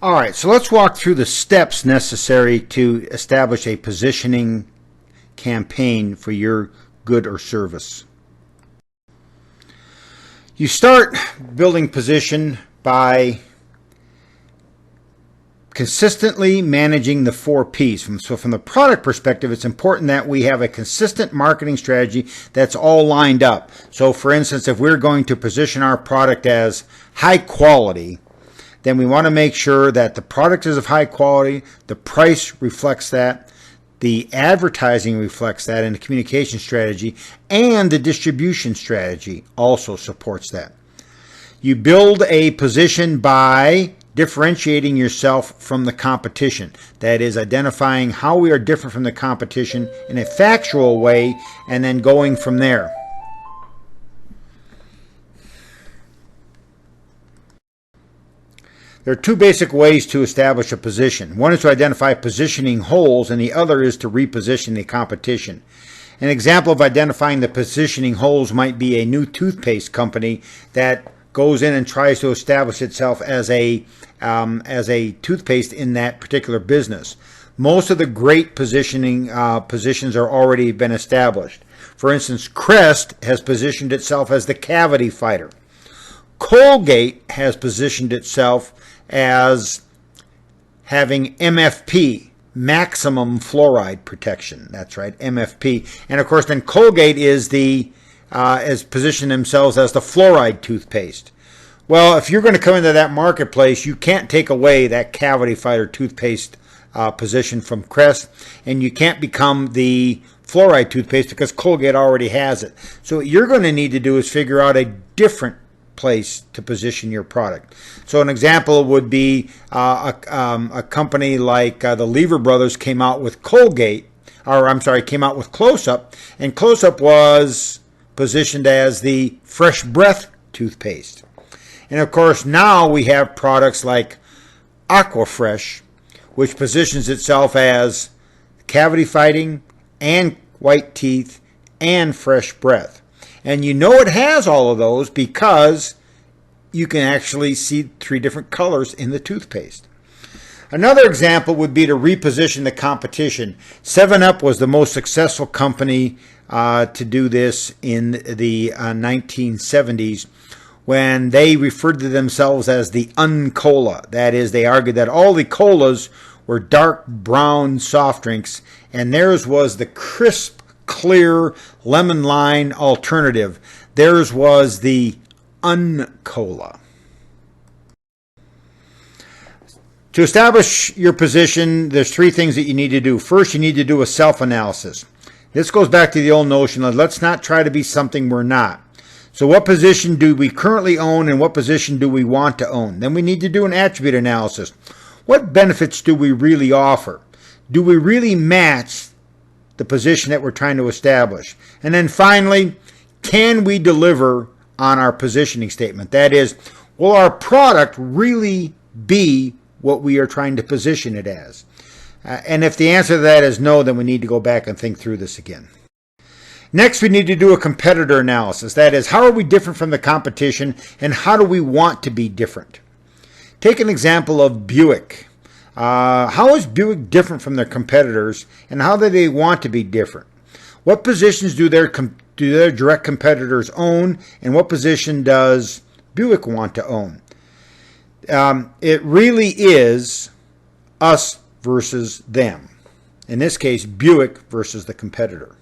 All right, so let's walk through the steps necessary to establish a positioning campaign for your good or service. You start building position by consistently managing the 4 P's. So from the product perspective, it's important that we have a consistent marketing strategy that's all lined up. So for instance, if we're going to position our product as high quality, then we want to make sure that the product is of high quality, the price reflects that, the advertising reflects that, and the communication strategy and the distribution strategy also supports that. You build a position by differentiating yourself from the competition. That is, identifying how we are different from the competition in a factual way and then going from there. There are 2 basic ways to establish a position. One is to identify positioning holes, and the other is to reposition the competition. An example of identifying the positioning holes might be a new toothpaste company that goes in and tries to establish itself as a toothpaste in that particular business. Most of the great positioning positions are already been established. For instance, Crest has positioned itself as the cavity fighter. Colgate has positioned itself as having MFP, maximum fluoride protection. That's right, MFP. And of course, then Colgate is has positioned themselves as the fluoride toothpaste. Well, if you're going to come into that marketplace, you can't take away that cavity fighter toothpaste position from Crest, and you can't become the fluoride toothpaste because Colgate already has it. So what you're going to need to do is figure out a different place to position your product. So an example would be a company like the Lever Brothers came out with came out with Close-Up, and Close-Up was positioned as the Fresh Breath toothpaste. And of course, now we have products like Aquafresh, which positions itself as cavity fighting and white teeth and fresh breath. And you know it has all of those because you can actually see 3 different colors in the toothpaste. Another example would be to reposition the competition. 7-Up was the most successful company to do this in the 1970s when they referred to themselves as the Uncola. That is, they argued that all the colas were dark brown soft drinks and theirs was the crisp, clear lemon lime alternative. Theirs was the Uncola. To establish your position, there's 3 things that you need to do. First, you need to do a self-analysis. This goes back to the old notion of let's not try to be something we're not. So what position do we currently own and what position do we want to own? Then we need to do an attribute analysis. What benefits do we really offer? Do we really match the position that we're trying to establish? And then finally, can we deliver on our positioning statement? That is, will our product really be what we are trying to position it as? And if the answer to that is no, then we need to go back and think through this again. Next, we need to do a competitor analysis. That is, how are we different from the competition and how do we want to be different? Take an example of Buick. How is Buick different from their competitors and how do they want to be different? What positions do their direct competitors own and what position does Buick want to own? It really is us versus them. In this case, Buick versus the competitor.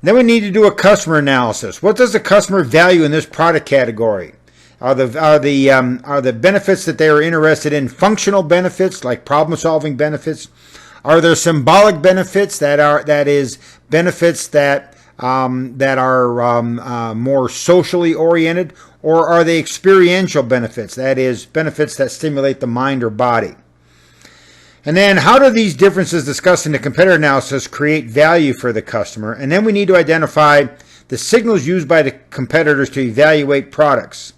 Then we need to do a customer analysis. What does the customer value in this product category? Are the benefits that they are interested in functional benefits like problem-solving benefits? Are there symbolic benefits that is benefits that are more socially oriented, or are they experiential benefits? That is benefits that stimulate the mind or body. And then how do these differences discussed in the competitor analysis create value for the customer? And then we need to identify the signals used by the competitors to evaluate products.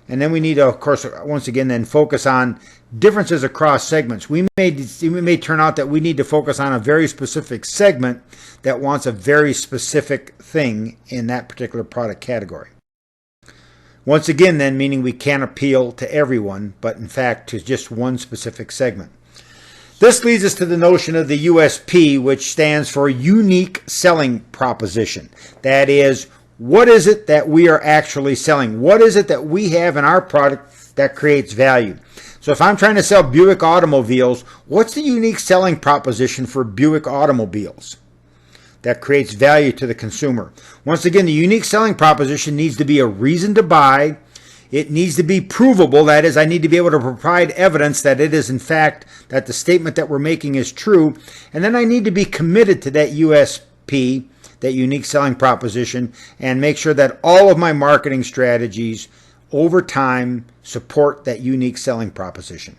And then we need to, of course, once again, then focus on differences across segments. It may turn out that we need to focus on a very specific segment that wants a very specific thing in that particular product category. Once again, then, meaning we can't appeal to everyone, but in fact to just one specific segment. This leads us to the notion of the USP, which stands for Unique Selling Proposition. That is, what is it that we are actually selling? What is it that we have in our product that creates value? So if I'm trying to sell Buick automobiles, what's the unique selling proposition for Buick automobiles that creates value to the consumer? Once again, the unique selling proposition needs to be a reason to buy. It needs to be provable. That is, I need to be able to provide evidence that it is in fact, that the statement that we're making is true. And then I need to be committed to that USP, that unique selling proposition, and make sure that all of my marketing strategies over time support that unique selling proposition.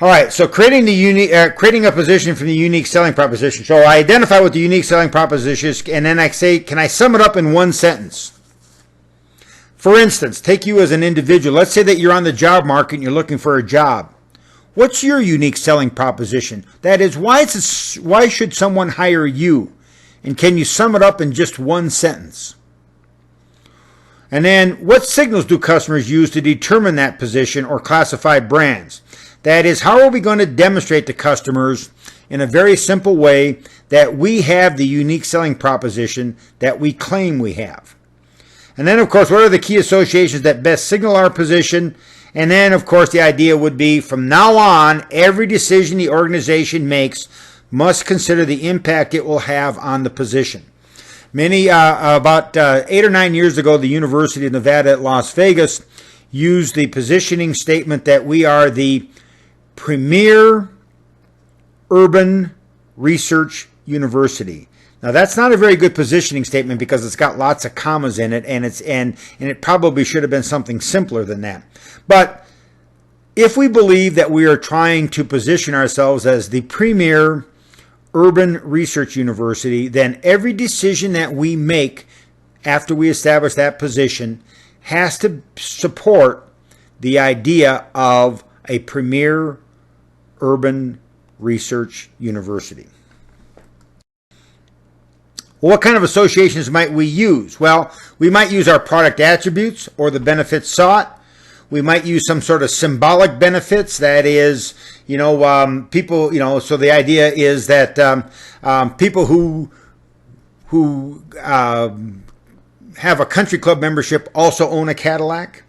All right, so creating a position from the unique selling proposition. So I identify what the unique selling proposition is, and then I say, can I sum it up in one sentence? For instance, take you as an individual. Let's say that you're on the job market and you're looking for a job. What's your unique selling proposition? That is, why should someone hire you? And can you sum it up in just one sentence? And then, what signals do customers use to determine that position or classify brands? That is, how are we going to demonstrate to customers in a very simple way that we have the unique selling proposition that we claim we have? And then, of course, what are the key associations that best signal our position? And then, of course, the idea would be from now on, every decision the organization makes must consider the impact it will have on the position. About 8 or 9 years ago, the University of Nevada at Las Vegas used the positioning statement that we are the premier urban research university. Now, that's not a very good positioning statement because it's got lots of commas in it, and it probably should have been something simpler than that. But if we believe that we are trying to position ourselves as the premier urban research university, then every decision that we make after we establish that position has to support the idea of a premier urban research university. What kind of associations might we use? Well, we might use our product attributes or the benefits sought. We might use some sort of symbolic benefits. That is, people, so the idea is that people who have a country club membership also own a Cadillac.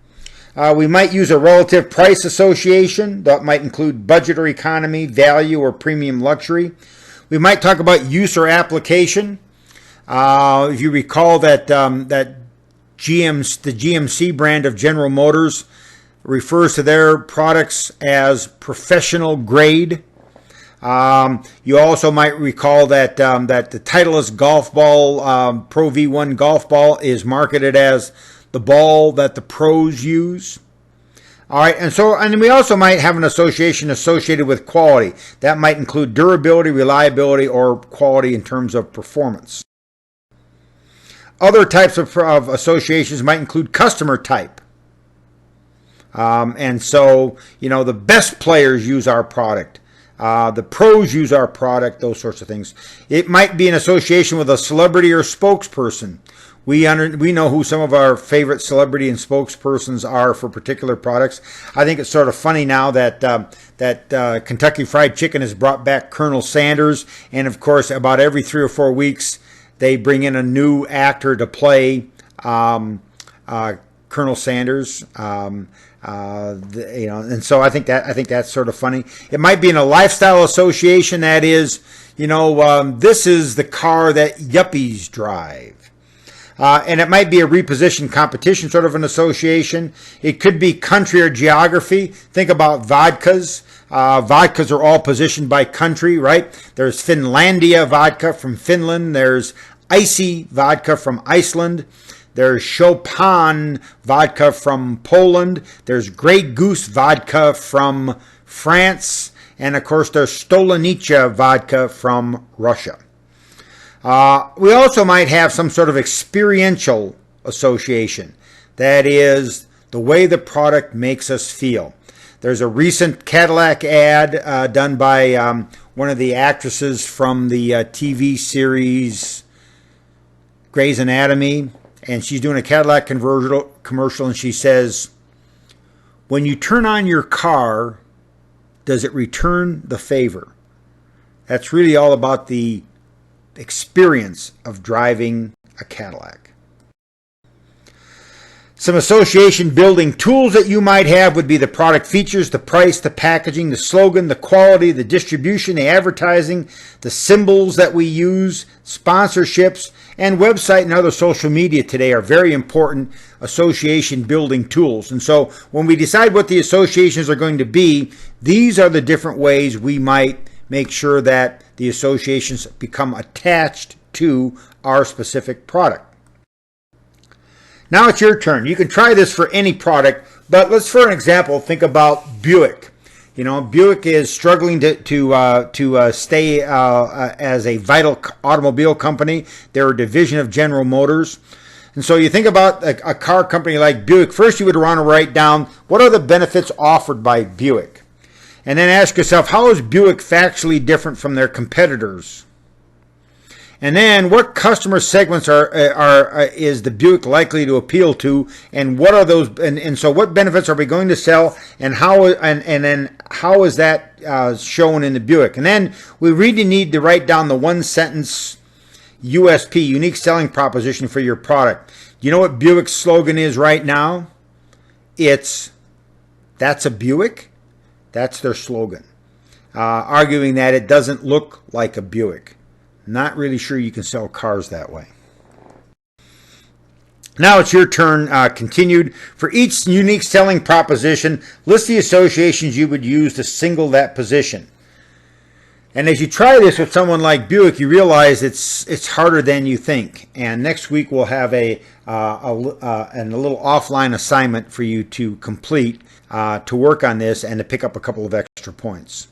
We might use a relative price association. That might include budget or economy, value, or premium luxury. We might talk about use or application. If you recall that the GMC brand of General Motors refers to their products as professional grade. You also might recall that that the Titleist golf ball, Pro V1 golf ball, is marketed as the ball that the pros use. All right, and we also might have an association associated with quality. That might include durability, reliability, or quality in terms of performance. Other types of associations might include customer type. And so, the best players use our product. The pros use our product, those sorts of things. It might be an association with a celebrity or spokesperson. We know who some of our favorite celebrity and spokespersons are for particular products. I think it's sort of funny now that Kentucky Fried Chicken has brought back Colonel Sanders, and of course, about every 3 or 4 weeks, they bring in a new actor to play Colonel Sanders. And so I think that's sort of funny. It might be in a lifestyle association. That is, this is the car that yuppies drive. And it might be a reposition competition sort of an association. It could be country or geography. Think about vodkas. Vodkas are all positioned by country, right? There's Finlandia vodka from Finland. There's Icy vodka from Iceland. There's Chopin vodka from Poland. There's Grey Goose vodka from France. And, of course, there's Stolenice vodka from Russia. We also might have some sort of experiential association. That is the way the product makes us feel. There's a recent Cadillac ad done by one of the actresses from the TV series Grey's Anatomy. and she's doing a Cadillac commercial, and she says, "When you turn on your car, does it return the favor?" That's really all about the experience of driving a Cadillac. Some association building tools that you might have would be the product features, the price, the packaging, the slogan, the quality, the distribution, the advertising, the symbols that we use, sponsorships, and website and other social media today are very important association building tools. And so when we decide what the associations are going to be, these are the different ways we might make sure that the associations become attached to our specific product. Now it's your turn. You can try this for any product, but let's, for an example, think about Buick. You know, Buick is struggling to stay as a vital automobile company. They're a division of General Motors. And so you think about a car company like Buick. First, you would want to write down what are the benefits offered by Buick. And then ask yourself, how is Buick factually different from their competitors? And then what customer segments is the Buick likely to appeal to, and what are those, and so what benefits are we going to sell, and how, and then how is that shown in the Buick? And then we really need to write down the one sentence USP, unique selling proposition for your product. You know what Buick's slogan is right now? It's, "That's a Buick." That's their slogan, arguing that it doesn't look like a Buick. Not really sure you can sell cars that way. Now it's your turn, continued. For each unique selling proposition, list the associations you would use to single that position. And as you try this with someone like Buick, you realize it's harder than you think. And next week we'll have a little offline assignment for you to complete to work on this and to pick up a couple of extra points.